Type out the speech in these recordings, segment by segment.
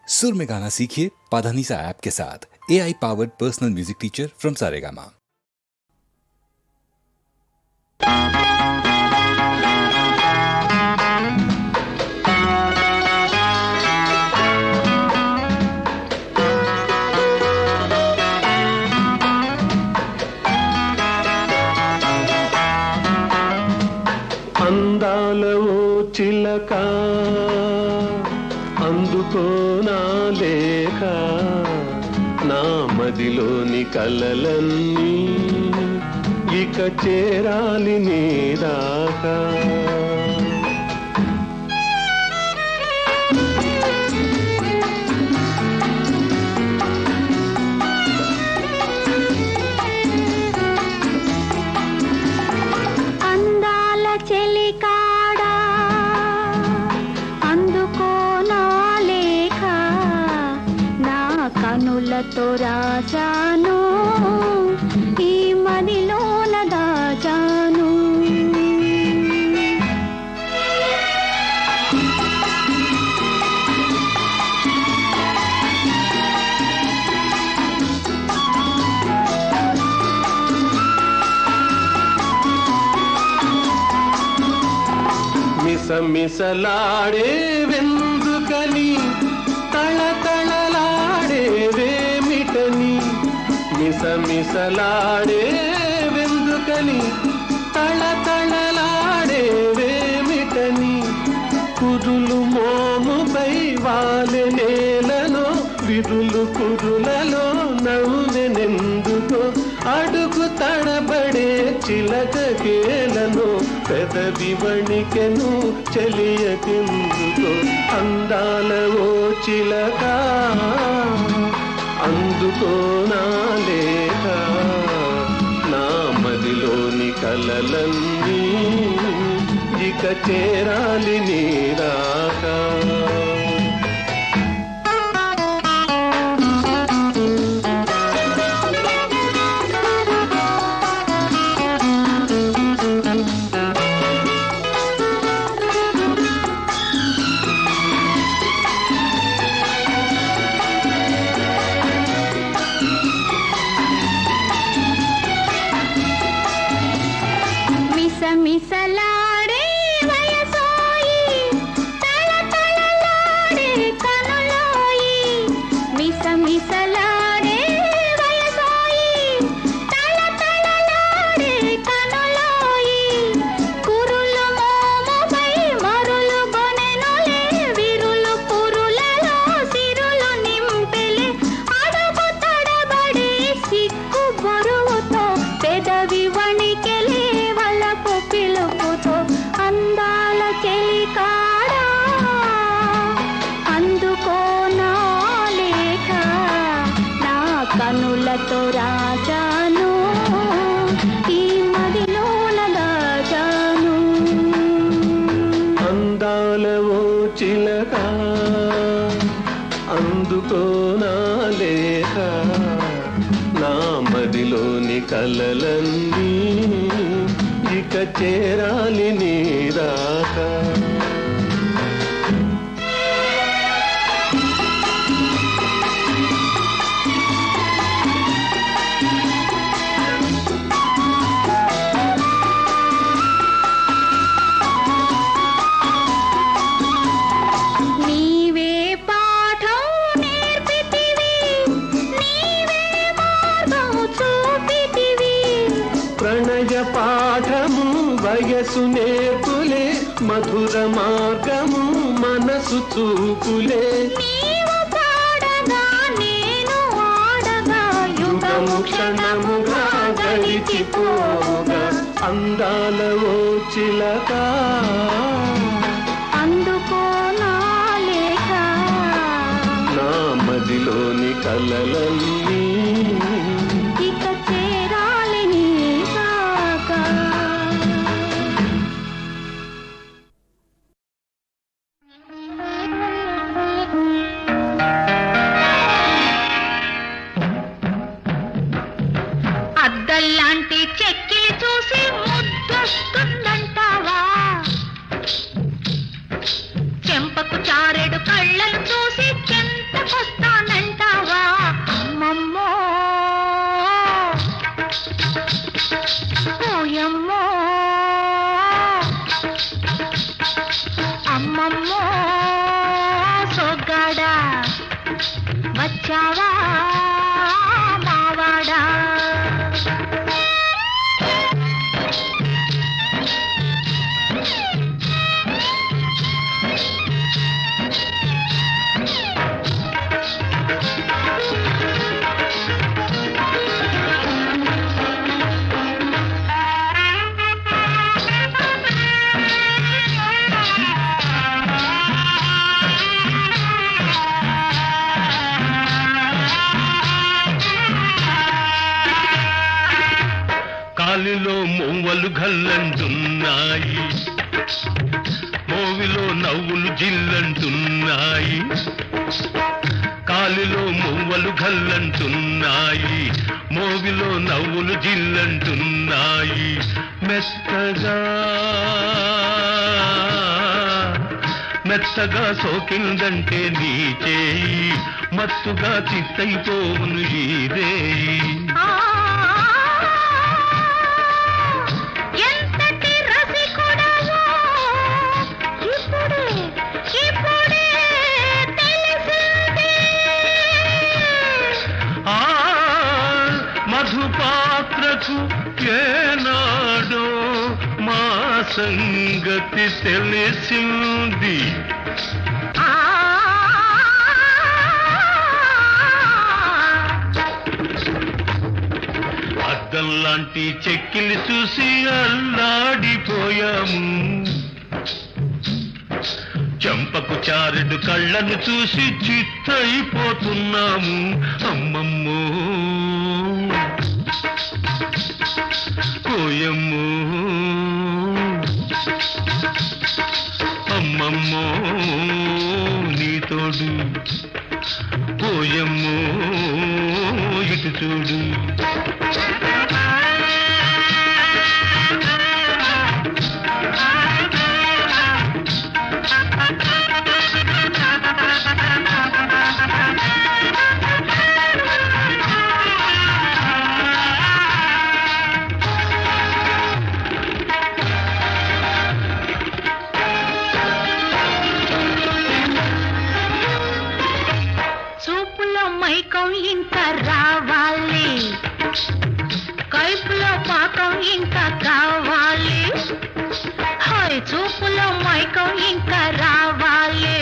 सुर में गाना सीखिए पाधानीसा ऐप के साथ। AI powered personal music teacher from Saregama. అందాలవో చిలక అందుకోనా లేక నా మదిలోని కలలన్నీ ఇక చేరాలి నీ దాకా. కనులతో రాజాను ఈ మదిలోన దాచాను. మిసమిసలాడే వెందుకని తళతళలాడేవేమిటని, మిసమిసలాడే వెందుకని తళతళలాడేవేమిటని, కురులు మోముపై వాలె నేలలో విరులు కురులలో నవ్వెనెందుకో, అడుగు తడబడే చిలకకేలను పెదవి వణికెను చెలియకెందుకో. అందాలవో చిలక అందుకోనా లేక నా మదిలోని కలలన్నీ ఇక చేరాలి నీ దాకా. మిసమిసలాడే వయసోయి తళతళలాడే కనులోయి, మిసమిసలాడే వయసోయి తళతళలాడే కనులోయి, కురులు మోముపై మరులు గొనెనులే విరులు పురులలో సిరులు నింపెలే, అడుగు తడబడే సిగ్గు బరువుతో పెదవి వణికెలే పిలుపుతో. అందాల చెలికాడా అందుకోనా లేక నా కనులతో రాజాను ఈ మదిలోన దాచాను. అందాలవో చిలక అందుకోనా లేక నా మదిలోని కలలన్నీ ఇక చేరాలి నీ దాకా. నీవే పాఠం నేర్పితివి, నీవే మార్గం చూపితివి, ప్రణయ పాఠము వయసు నేర్పులే, మధుర మార్గము మనసు చూపులే, నీవు పాడగా నేను ఆడగా యుగము క్షణముగా గడిచిపోగా. అందాలవో చిలక అందుకోనా లేక నా మదిలోని కలలన్నీ ఇక చేరాలి నీ దాకా. అద్దల్లాంటి చెక్కిలి చూసి ముద్దొస్తుందంటావా, చెంపకు చారెడు కళ్ళను చూసి చెంత వచ్చావా మావాడా. కాలిలో మొవ్వలు గల్లంటున్నాయి, మోవిలో నవ్వులు జిల్లంటున్నాయి. కాలిలో మొవ్వలు గల్లంటున్నాయి, మోవిలో నవ్వులు జిల్లంటున్నాయి. మెత్తగా మెత్తగా సోకిందంటే నీ చేయి, మత్తుగా చిత్తైపోవును ఈ రేయి. మధుపాత్రకు ఏనాడో మా సంగతి తెలిసింది. అద్దంలాంటి చెక్కిలి చూసి అల్లాడిపోయాము, చెంపకు చారెడు కళ్ళను చూసి చిత్తైపోతున్నాము. అమ్మమ్మో పోయమ్మో, అమ్మమ్మో నీ తోడు, పోయమ్మో ఇటు చూడు. మైకం ఇంకా రావాలి, కైపులో పాకం ఇంకా కావాలి. హాయ్ చూపులో మైకం ఇంకా రావాలి,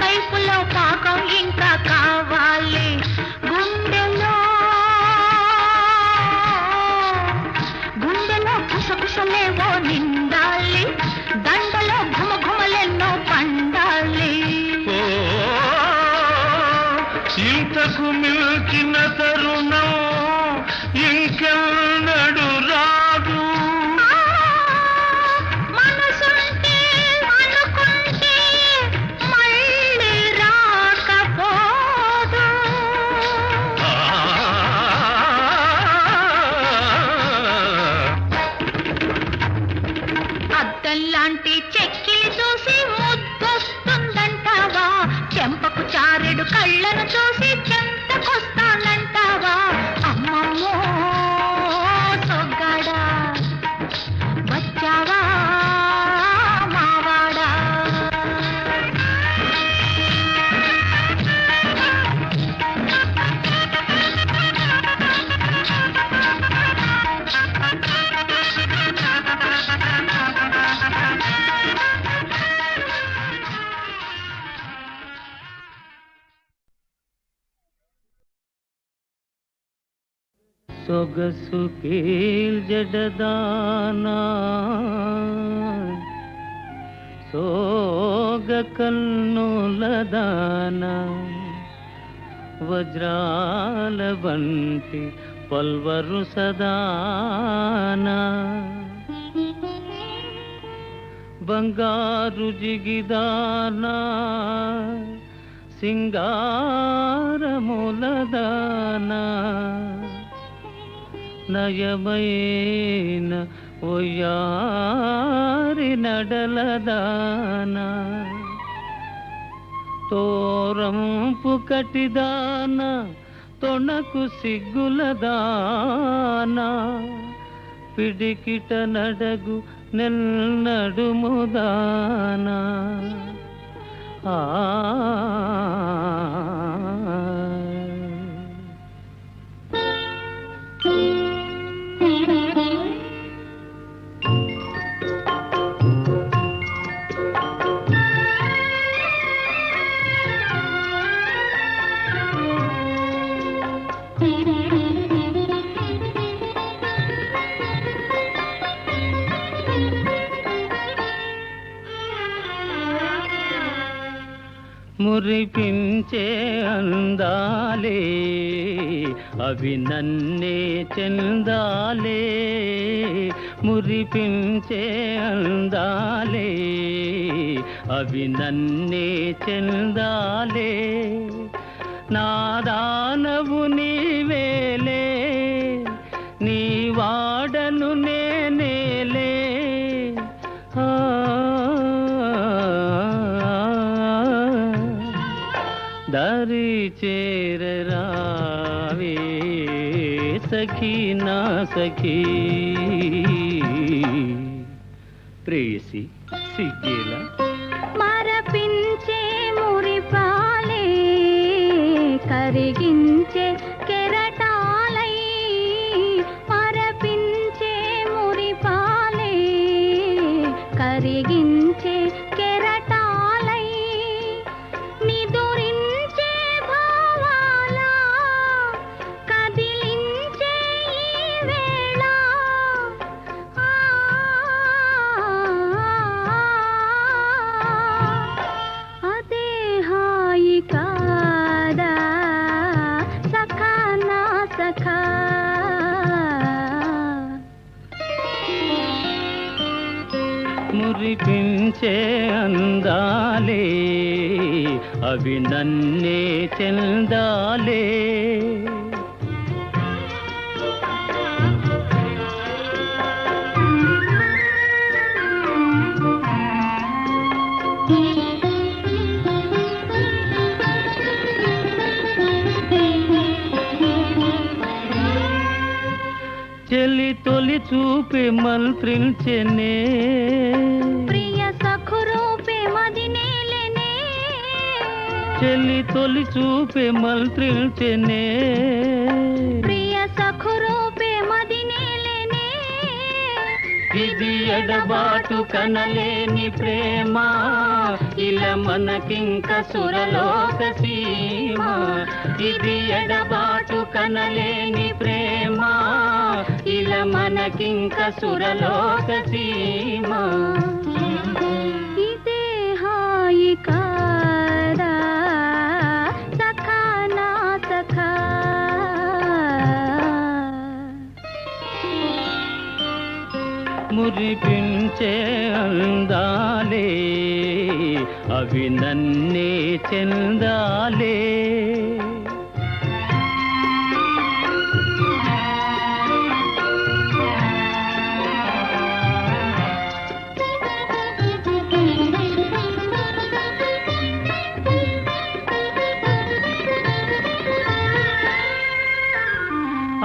కైపులో పాకం ఇంకా కావాలి. గుండెలో గుండెలో కుసకుసలేవో నిండాలి, దండలో ఘుమఘుమలెన్నో పండాలి. ఇంతకు మిల్చిన తరుణం ఇంకెన్నడు రాదు. మనసుంటే అనుకుంటే మళ్ళీ రాకపోదు. అద్దంలాంటి చెక్కిలి చూసి ముద్దొస్తుందంటావా, చెంపకు చారెడు కళ్ళను చూసి చెంతకొస్తానంటావా. అమ్మమ్మో సొగ్గాడా వచ్చావా మావాడా. సొగసు జడదానా సోగ కన్నులదానా, వజ్రాల వంటి పల్వరు సదానా, బంగారు జిగిదానా సింగారములదానా, నయమైన ఒయ్యారి నడలదానా, తోరంపు కటిదానా తొణకు సిగ్గులదానా, పిడికిట నడగు నెల్నడుముదానా. ఆ మురిపించే అందాలే అవి నన్నే చెందాలే మురిపించే అందాలే అవి నన్నే చెందాలే నాదానవు నీవేలే నీ వాడను నేనేలే దారి చేరరావే సఖీ నా సఖీ ప్రేసి సిగ్గేలా మరపించే మురిపాలే కరిగించే కెరటాలై మరపించే మురిపాలే కరిగించే కెరటాలై నిదురించే భావాల కదిలించే ఈ వేళ అదే హాయి కాదా సఖా నా సఖా మురిపించే అందాలే అవి నన్నే చెందాలే చెలి తొలి చూపే మంత్రించెనే ప్రియ సఖురూపే మదినేలెనే చెలి తొలి చూపే మంత్రించెనే ప్రియ సఖురూపే మదినేలెనే ఇది ఎడబాటు కనలేని ప్రేమ ఇలా మనకింక సురలోక సీమ ఇది ఎడబాటు కనలేని ప్రేమ ఇలా మనకింక సురలోక సీమ ఇదే హాయి కాదా సఖా నా సఖా మురిపించే అందాలే అవి నన్నే చెందాలే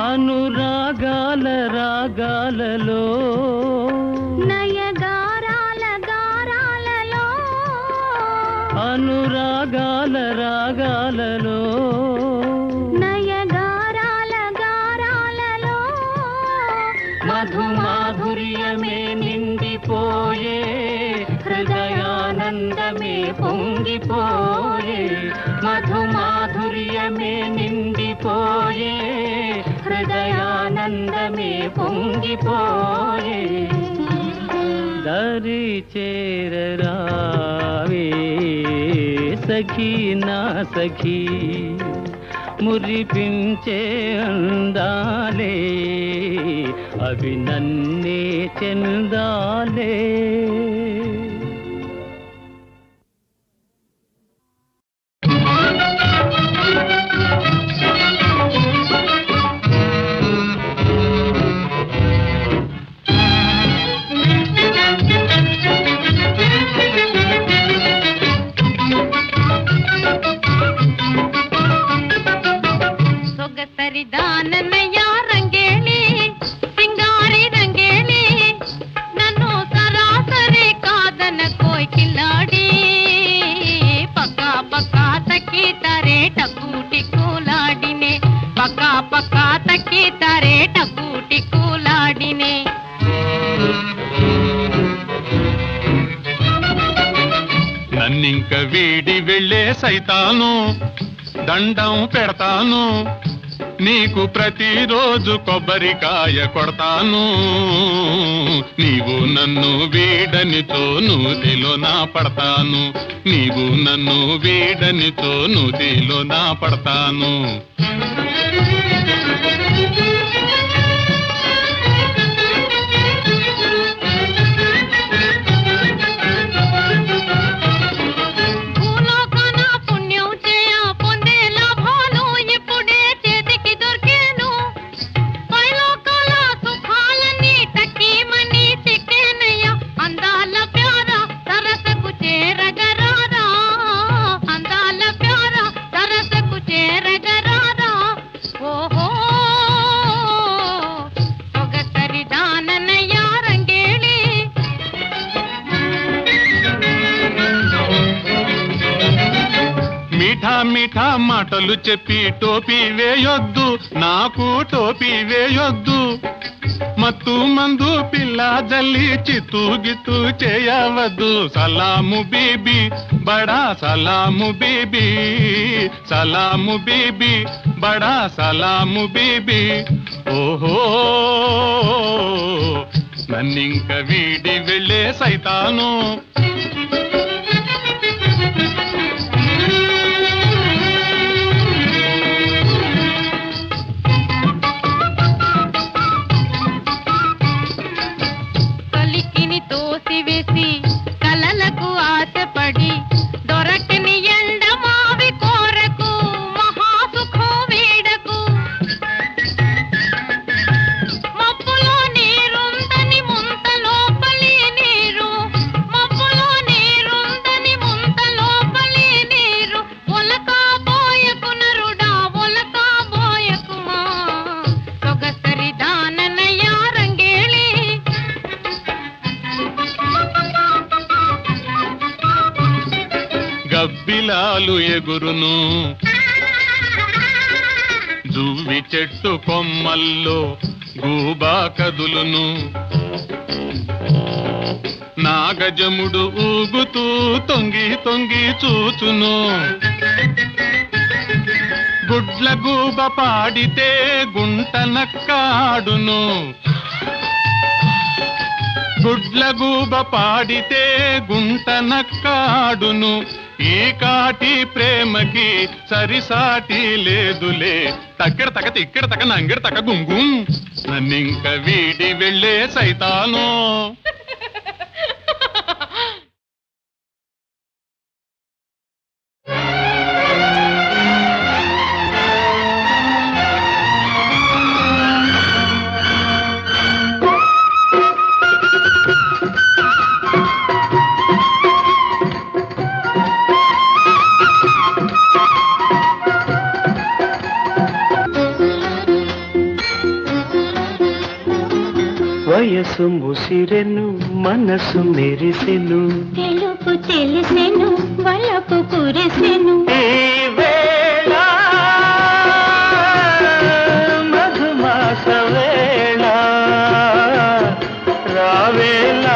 అనురాగాల రాగాలలో నయగారాల గారాలలో అనురాగాల రాగాలలో నయగారాల గారాలలో మధుమాధుర్యమే నిండిపోయే హృదయానందమే పొంగిపోయే మధుమాధుర్యమే నిండిపోయే హృదయానందమే పొంగిపోయే దరి చేరరావే సఖీ నా సఖీ మురిపించే అందాలే అవి నన్నే చెందాలే ಸರಿದಾನನಯ್ಯ ರಂಗೇಳಿ ಸಿಂಗಾರಿ ರಂಗೇಳಿ ನನ್ನು ಸರಾಸರಿ ಕಾದನ ಕೋಯ್ ಕಿಲಾಡಿ ಪಕ್ಕ ಪಕ್ಕ ತಕ್ಕಿತಾರೆ ಟಕ್ಕು ಟಿಕ್ಕುಲಾಡಿನೆ ಪಕ್ಕ ಪಕ್ಕ ತಕ್ಕಿತಾರೆ ಟಕ್ಕು ಟಿಕ್ಕುಲಾಡಿನೆ నన్నింక వీడి వెళ్ళే సైతాను దండం పెడతాను నీకు ప్రతిరోజు కొబ్బరికాయ కొడతాను. నీవు నన్ను వీడనితో నూతిలో నా పడతాను. నీవు నన్ను వీడనితో నూతిలో నా పడతాను. మీఠా మాటలు చెప్పి టోపీ వేయొద్దు, నాకు టోపీ వేయొద్దు. మత్తు మందు పిల్ల జల్లి చిత్తు గిత్తు చేయవద్దు. సలాము బీబీ బడా సలాము బీబీ, సలాము బీబీ బడా సలాము బీబీ. ఓహో నన్నింక వీడి వెళ్ళే సైతాను. గబ్బిలాలు ఎగురును జువ్వి చెట్టు కొమ్మల్లో గూబా కదులును. నాగజముడు ఊగుతూ తొంగి తొంగి చూచును. గుడ్ల గూబ పాడితే గుంట నక్కాడును. గుడ్ల గూబ పాడితే గుంట నక్కాడును. ఈ కాటి ప్రేమకి సరిసాటి లేదులే. తక్కిడ తక తిక్కిడ తక నంగిడ తక గుంగుం. నన్నింక వీడి వెళ్ళే సైతాను. వయసు ముసిరెను మనసు మెరిసెను. తెలుపు తెలిసెను వలపు కురిసెను. ఈ వేళ మధుమాస వేళ రావేళ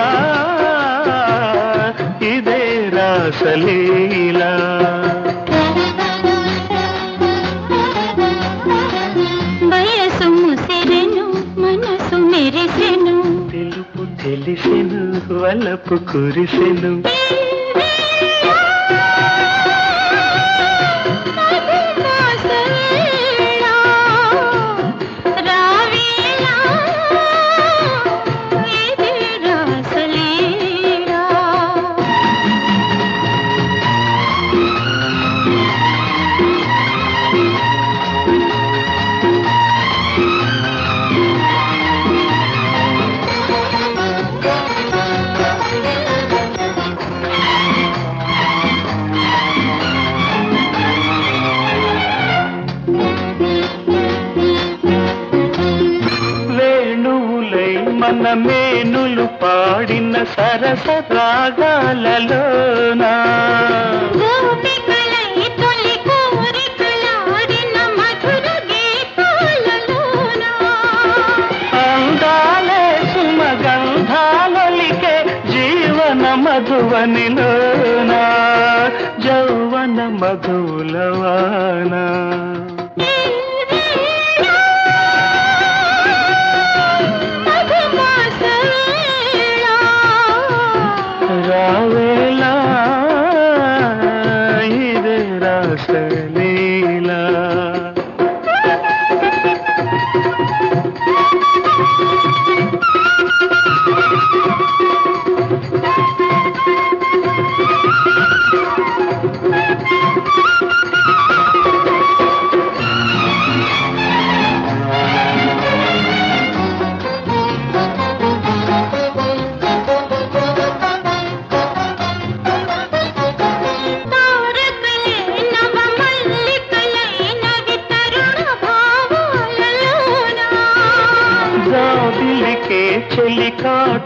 ఇదే రాసలీలా. వయసు ముసిరెను మనసు మెరిసెను. తెలుపు తెలిసెను వలపు కురిసెను. మన మేనులు పాడిన సరస రాగాలలోనా అందాలే సుమగంధాలొలికే జీవన మధువనిలోనా జౌవన మధులవానా.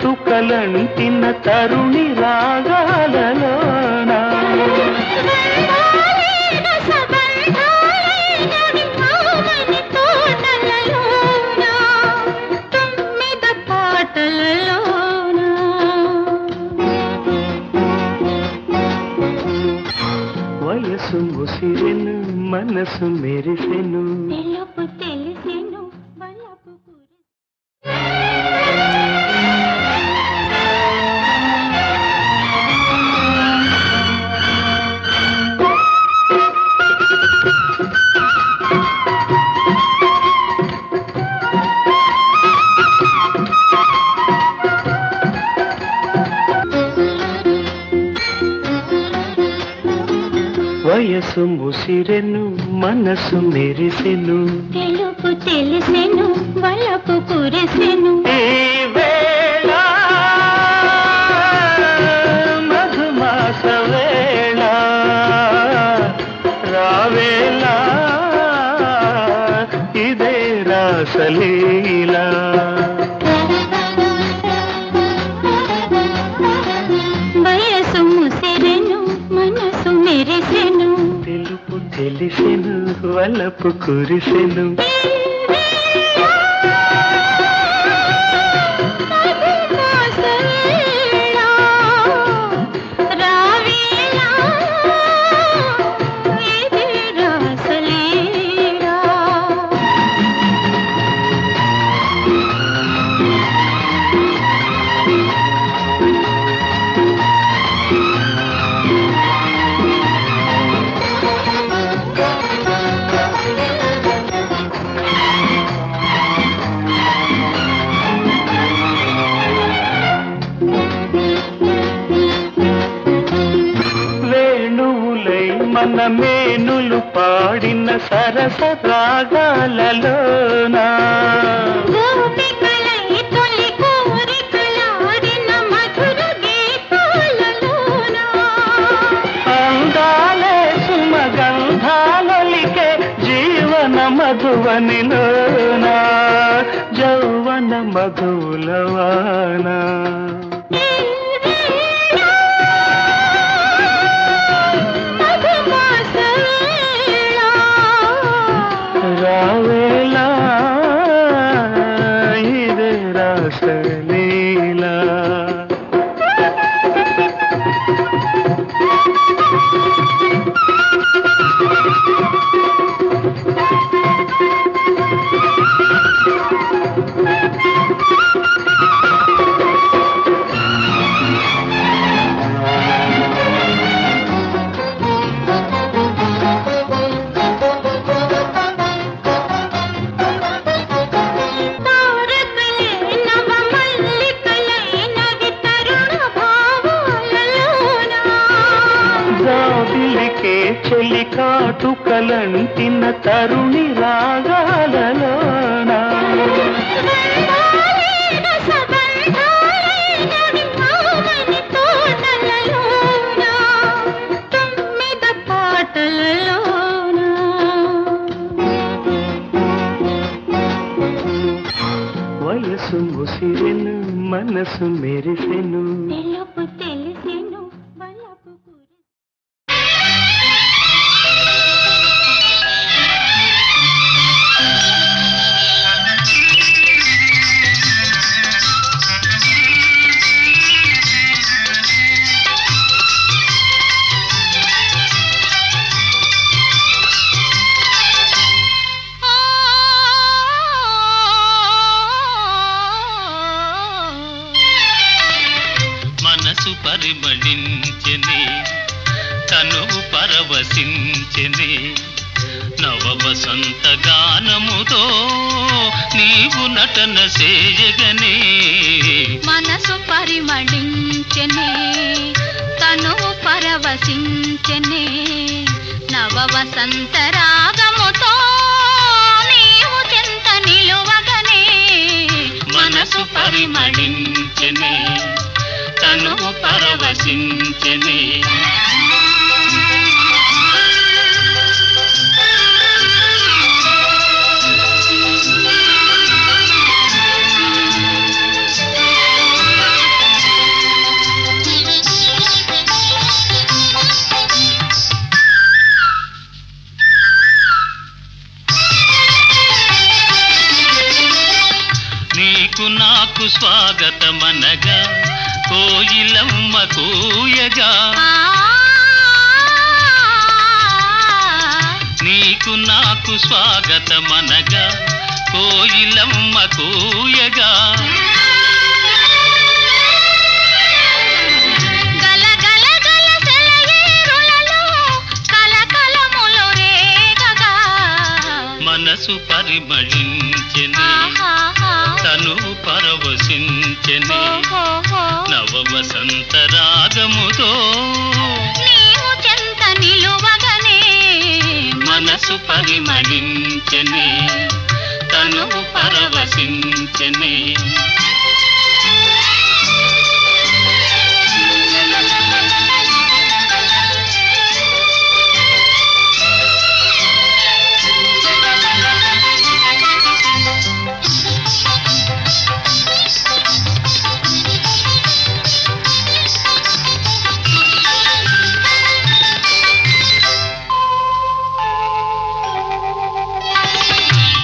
కాటుకలంటిన తరుణి రాగాలలోన వయసు ముసిరెను మనసు మెరిసెను తెలిసెను వలపు వయసు ముసిరెను మనసు మెరిసెను తెలుపు తెలిసెను వలపు కురిసెను ఈ వేళ మధుమాస వేళ రావేళ ఇదే రాసలీలా వయసు ముసిరెను మనసు మెరిసెను తెలుపు తెలిసెను వలపు కురిసెను మన మేనులు పాడిన సరస రాగాలలోన అందాలే సుమగంధాలొలికే జీవన మధువనిలోన జౌవన మధులవానా రావేలా ఇదే రాసలీలా చెలి కాటుకలంటిన తరుణి రాగాలలోన వయసు ముసిరెను మనసు మెరిసెను తెలిసెను వలపు మనసు పరిమళించెనే తనువు పరవశించెనే నవ వసంత గానముతో నీవు నటన చేయగనే మనసు పరిమళించెనే తనువు పరవశించెనే నవ వసంత రాగముతో నీవు చెంత నిలువగనే మనసు పరిమళించెనే తనువు పరవశించెనే నీకు నాకు స్వాగతమనగా కోయిలమ్మ కూయగా నీకు నాకు స్వాగతమనగా కోయిలమ్మ కూయగా మనసు పరిమళించెనే తను పరవశించెనే నవ వసంత రాగముతో నీవు చెంత నిలువగనే మనసు పరిమళించెనే తను పరవశించెనే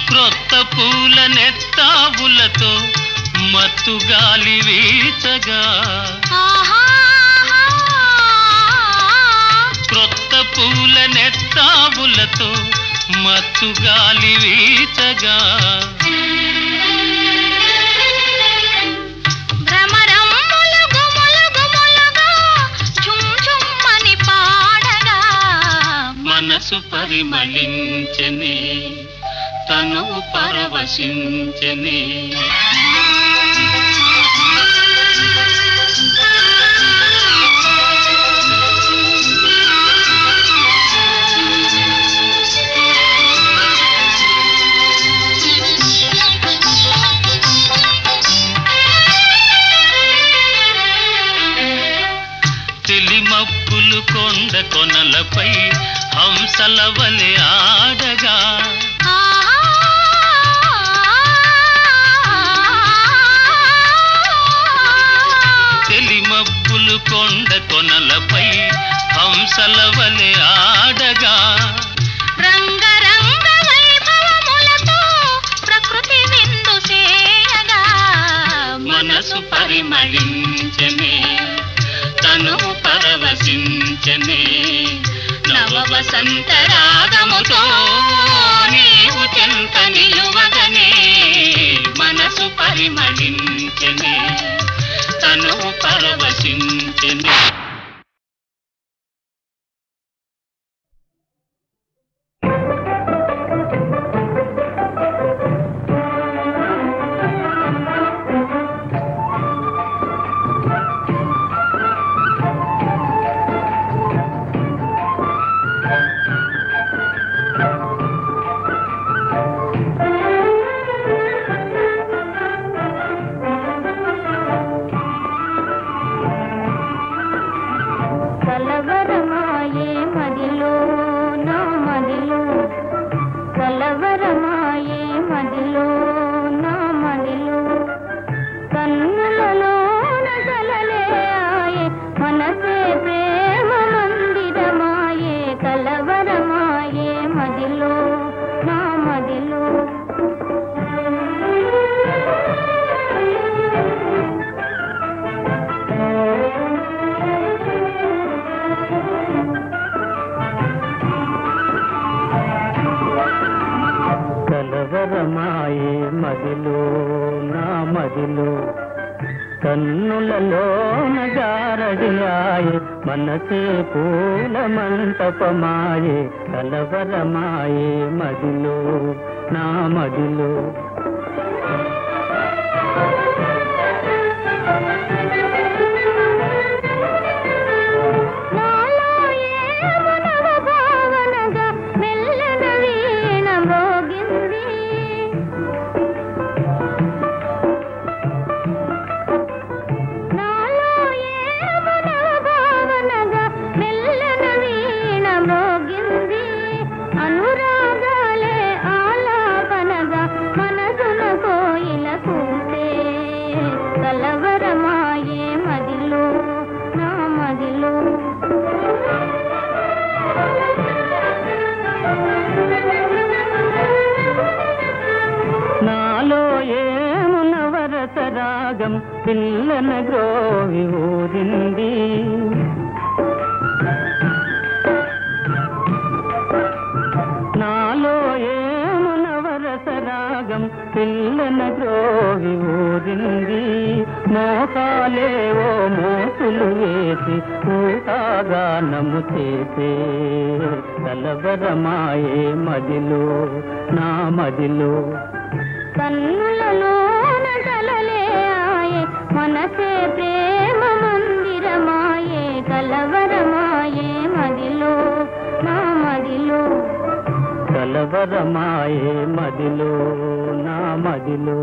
క్రొత్త పూల నెత్తావులతో మత్తు గాలి వీచగా క్రొత్త పూల నెత్తావులతో మత్తు గాలి వీచగా మనసు పరిమళించెనే తను పరవశించెనే తెలిమప్పులు కొండ కొనలపై హంసల వలె ఆడగా తెలిమప్పులు కొండ కొనలపై హంసల వలె ఆడగా రంగరంగ వైభవములతో ప్రకృతి విందు చేయగా మనసు పరిమళించెనే తను పరవశించెనే నవ వసంత రాగముతో నీవు చెంత నిలువగనే మనసు పరిమళించెనే తను పరవశించెనే కలవరమాయే మదిలో నా మదిలో కలవరమాయే మదిలో నా మదిలో కన్నులలో నగలలే ఆయే మనసే ప్రేమ మందిరమాయే కలవరమాయే మదిలో నా మదిలో కలవరమాయే మదిలో నా మదిలో కన్నులలో నగారడియాయే మనసే పూల మంటపమాయే కలవరమాయే మదిలో నా మదిలో అనురాగాలే ఆలాపనగా మనసున కోయిల సరాగం పిల్లన గ్రోవి ఊరింది. నాలో ఏము నవరసరాగం పిల్లన గ్రోవి ఊరింది. మోకాలేవో మోసులు వేసి ఊహాగానము చేసే కలవరమాయే మదిలో నా మదిలో. కన్నులలోన కలలే ఆయే మనసే ప్రేమ మందిరమాయే కలవరమాయే మదిలో నా మదిలో. కలవరమాయే మదిలో నా మదిలో.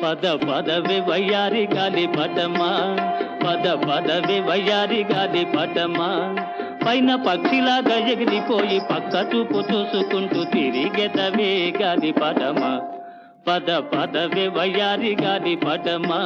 పద పదవి వయ్యారి గాలి పటమా, పద పదవి వయ్యారి గాలి పటమా. పైన పక్షిలాగా ఎగిరిపోయి పక్క చూపు చూసుకుంటూ తిరిగెదవే గాలి పటమా, పద పదవి వయ్యారి గాలి పటమా.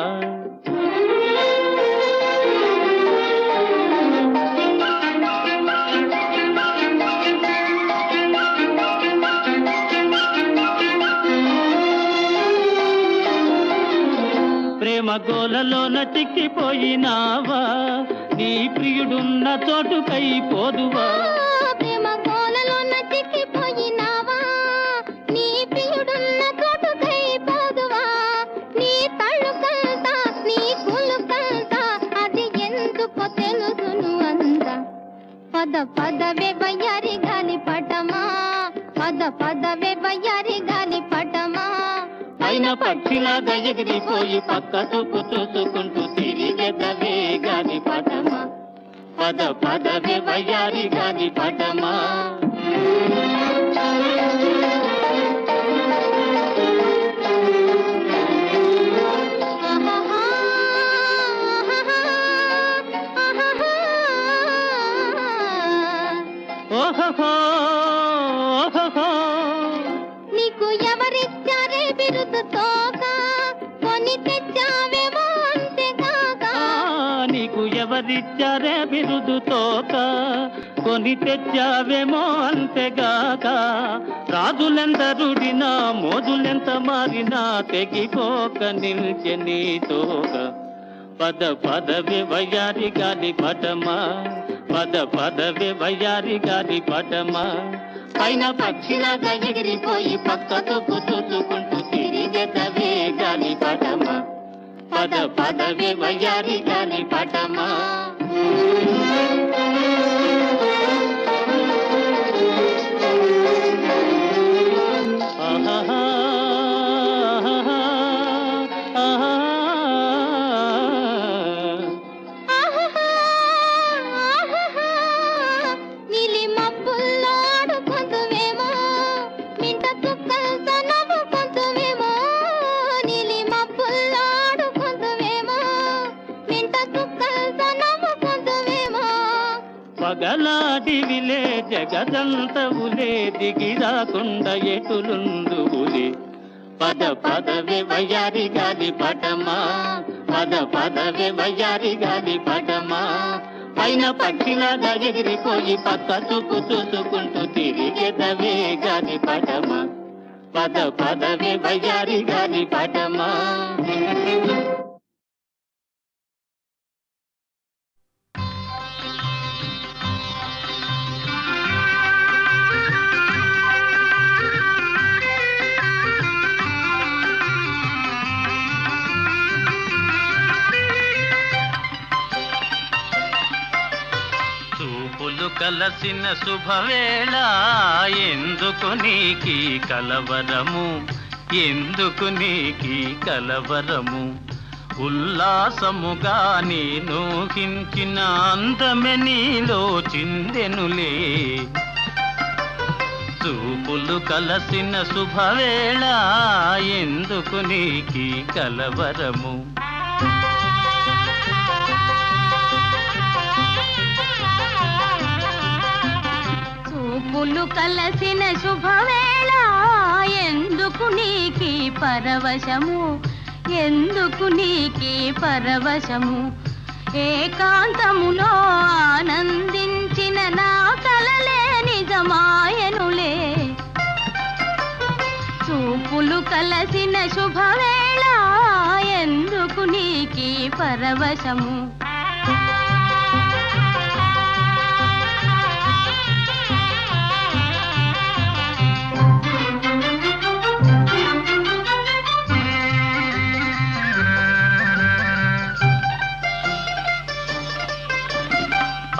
ప్రేమ గోలలోన చిక్కిపోయినావా, నీ ప్రియుడున్న చోటుకై పోదువా. ప్రేమ గోలలోన చిక్కిపోయినావా, నీ ప్రియుడున్న చోటుకై పోదువా. నీ తళుకంతా నీ కులుకంతా అది ఎందుకో తెలుసును అంత. పద పదవే వయ్యారి గాలి పటమా, పద పదవే వయ్యారి గాలి పటమా. పైన పక్షిలాగా ఎగిరిపోయి పక్క చూపు చూసుకుంటూ తిరిగెదవే గాలి పటమా, పద పదవే వయ్యారి గాలి పటమా. ఓహో ఓహో నీకు ఎవరిచ్చారే బిరుదు తోక, కొని తెచ్చావేమో అంతేగాక. నీకు ఎవరిచ్చారే బిరుదు తోక, కొని తెచ్చావేమో అంతేగాక. రాజులెందరుడినా మోజులెంత మారినా తెగిపోక నిల్చె నీ తోక. పద పదవి వయ్యారి గాలి పటమా, పద పదవి వయ్యారి గాలి పటమా. పైన పక్షిలాగా ఎగిరిపోయి పక్క చూపు చూసుకుంటూ తిరిగెదవే గాలి పటమా, పద పదవి వయ్యారి గాలి పటమా. ఆహా నీలి మబ్బుల్లో ఆడుకుంటువేమో, మింట చుక్కలతో నవ్వుకుంటువేమో. నీలి మబ్బుల్లో ఆడుకుంటువేమో, మింట చుక్కలతో నవ్వుకుంటువేమో. పగలాడివిలే జగదంతవులే దిగి రాకుండా ఎటులుందువులే. పద పదవి వయ్యారి గాలి పటమా, పద పదవి వయ్యారి గాలి పటమా. పైన పక్షిలాగా ఎగిరిపోయి పక్క చూపు చూసుకుంటూ తిరిగెదవే గాలి పటమా, పద పదవి వయ్యారి గాలి పటమా. చూపులు కలసిన శుభవేళ, ఎందుకు నీకీ కలవరము, ఎందుకు నీకీ కలవరము. ఉల్లాసముగా నేను హించిన అందమె నీలో చిందెనులే. చూపులు కలసిన శుభవేళ, ఎందుకు నీకీ కలవరము. చూపులు కలసిన శుభవేళ, ఎందుకు నీకీ పరవశము, ఎందుకు నీకీ పరవశము ఏకాంతములో ఆనందించిన నా కలలే నిజమాయనులే చూపులు కలసిన శుభవేళ ఎందుకు నీకీ పరవశము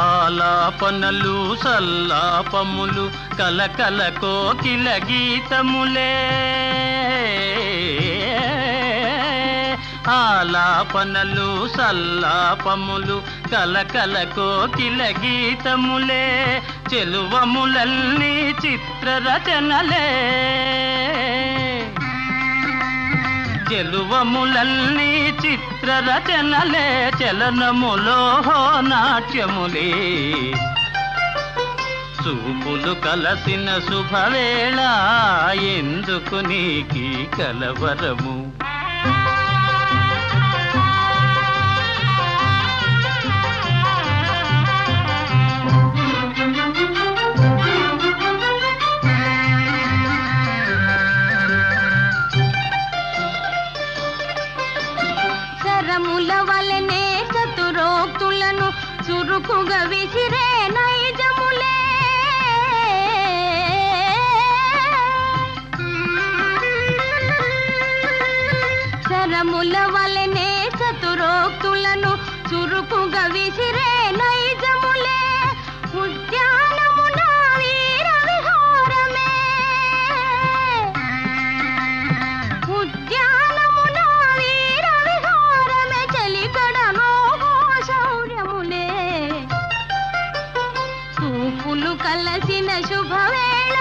ఆలాపనలు సల్లాపములు కలకల కోకిల గీతములే ఆలాపనలు సల్లాపములు కలకల కోకిల గీతములే చెలువములన్నీ చిత్రరచనలే చెలువములన్నీ చిత్రరచనలే చలనములో నాట్యములే చూపులు కలసిన శుభవేళ ఎందుకు నీకీ కలవరము శరముల వలనే చతురోక్తులను చురుకుగా విసిరే నైజములే శరముల వలనే చతురోక్తులను చురుకుగా విసిరే నైజములే ఉద్యానమున వీర విహారమే ఉద్యానమున వీర విహారమే చలికడలో శౌర్యములే చూపులు కలసిన శుభవేళ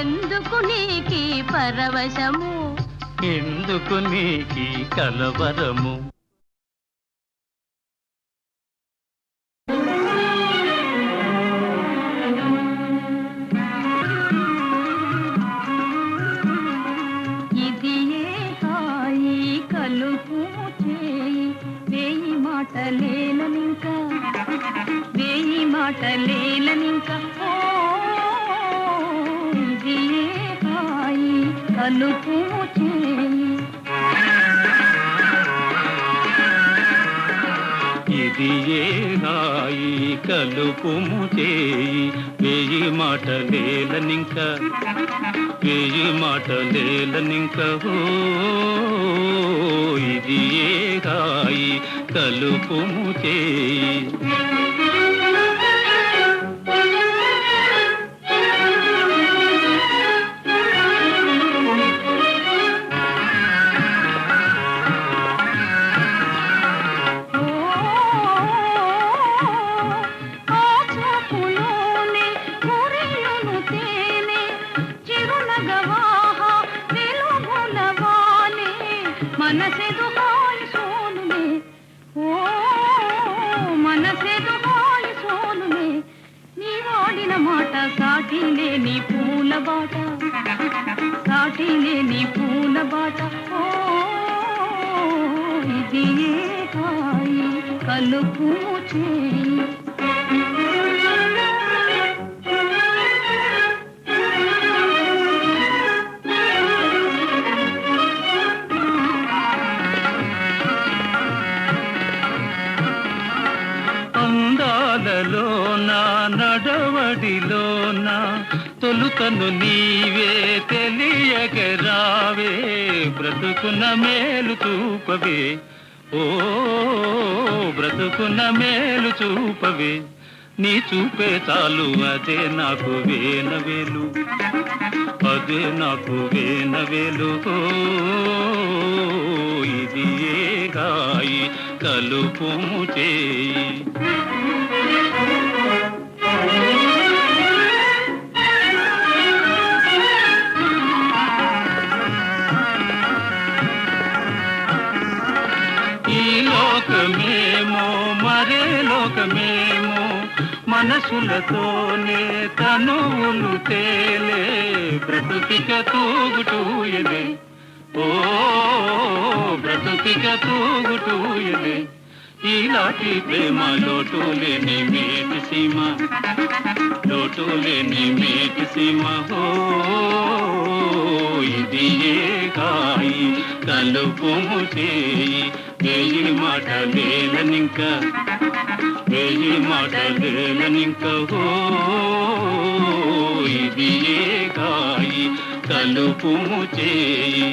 ఎందుకు నీకీ పరవశము ఎందుకు నీకీ కలవరము ఇది ఏ హాయి కలుపు చేయి వేయి మాటలేలనింకా వేయి మాటలేలనింకా ఓ ఇది ఏ హాయి కలుపు చేయి ఇది ఏ హాయి కలుపుము చేయి వేయి మాటలేలనింక వేయి మాటలేలనింక ఓ ఇది ఏ హాయి కలుపుము చేయి మనసెదు హాయి సోనులే ఓ మనసెదు హాయి సోనులే నీ వాడిన మాట సాటిలే నీ పూల బాట సాటిలే నీ పూల బాట ఓ ఇది ఏ హాయి కలుపు చేయి అందాలలోన నడవడిలోన తొలుతను నీవే తెలియగరావే బ్రతుకున్న మేలు చూపవే ఓ బ్రతుకున్న మేలు చూపవే నీ చూపే చాలు అదే నాకు వేనవేలు అదే నాకు వేనవేలు ఇది ఏ హాయి కలుపుము చేయి ఈ లోకమేమో మరే లోకమేమో మనసులతోనే తనువులు తేలే బ్రతుకిక తూగుటూయదే ఓ బ్రతుకిక తూగుటూయలే ఈలాంటి ప్రేమ లోటు లేని మేటి సీమ లోటు లేని మేటి సీమ ఓ ఇది ఏ గాయి తలుపుము చేయి వేయి మాట లేలనింక వేయి మాట లేలనింక ఓ ఇది ఏ గాయి తలుపుము చేయి